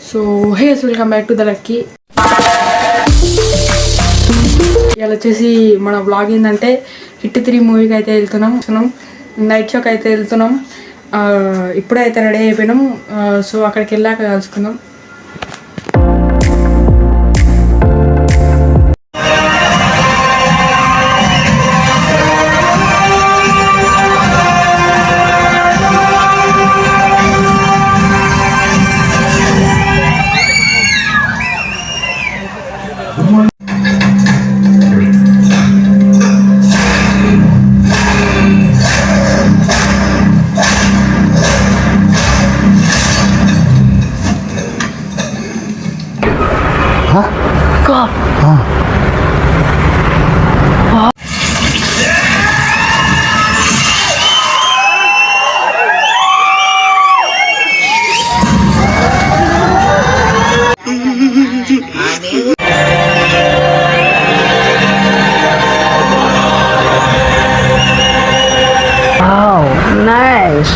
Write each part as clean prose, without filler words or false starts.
So hey welcome back to the lucky. ఇలా వచ్చేసి మన బ్లాగ్ ఏంటంటే హిట్ 3 మూవీకి అయితే వెళ్తున్నాం. నైట్ షోకి అయితే వెళ్తున్నాం. ఇప్పుడే అయితే రెడీ అయిపోయినాం. సో అక్కడికి వెళ్ళాక కలుసుకుందాం. God. Wow, nice.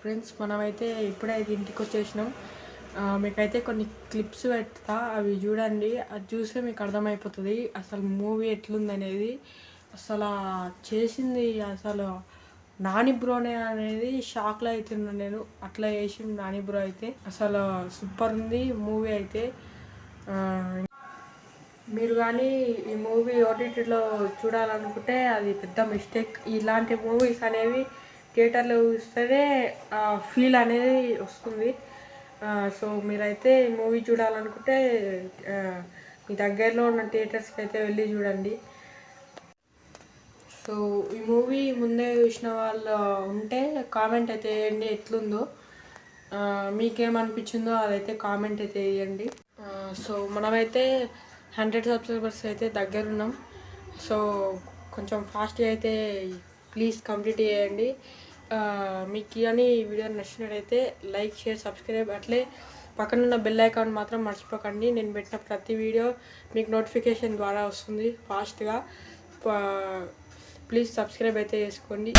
ఫ్రెండ్స్, మనమైతే ఇప్పుడైతే ఇంటికి వచ్చేసినాం. మీకైతే కొన్ని క్లిప్స్ పెడతా, అవి చూడండి. అది చూస్తే మీకు అర్థమైపోతుంది అసలు మూవీ ఎట్లుందనేది. అసలు చేసింది అసలు నాని బ్రోనే అనేది షాక్లో అవుతున్నాను నేను. అట్లా చేసింది నాని బ్రో అయితే. అసలు సూపర్ ఉంది మూవీ అయితే. మీరు కానీ ఈ మూవీ ఓటీటీలో చూడాలనుకుంటే అది పెద్ద మిస్టేక్. ఇలాంటి మూవీస్ అనేవి థియేటర్లో చూస్తేనే ఫీల్ అనేది వస్తుంది. సో మీరైతే ఈ మూవీ చూడాలనుకుంటే మీ దగ్గరలో ఉన్న థియేటర్స్కి అయితే వెళ్ళి చూడండి. సో ఈ మూవీ ముందే చూసిన వాళ్ళు ఉంటే కామెంట్ అయితే వేయండి ఎట్లుందో, మీకేమనిపించిందో అదైతే కామెంట్ అయితే వేయండి. సో మనమైతే 100 సబ్స్క్రైబర్స్ అయితే దగ్గర ఉన్నాం. సో కొంచెం ఫాస్ట్గా అయితే ప్లీజ్ కంప్లీట్ చేయండి. మీకు కానీ ఈ వీడియో నచ్చినట్టయితే లైక్, షేర్, సబ్స్క్రైబ్, అట్లే పక్కనున్న బెల్ ఐకాన్ మాత్రం మర్చిపోకండి. నేను పెట్టిన ప్రతి వీడియో మీకు నోటిఫికేషన్ ద్వారా వస్తుంది ఫాస్ట్గా. ప్లీజ్ సబ్స్క్రైబ్ అయితే చేసుకోండి.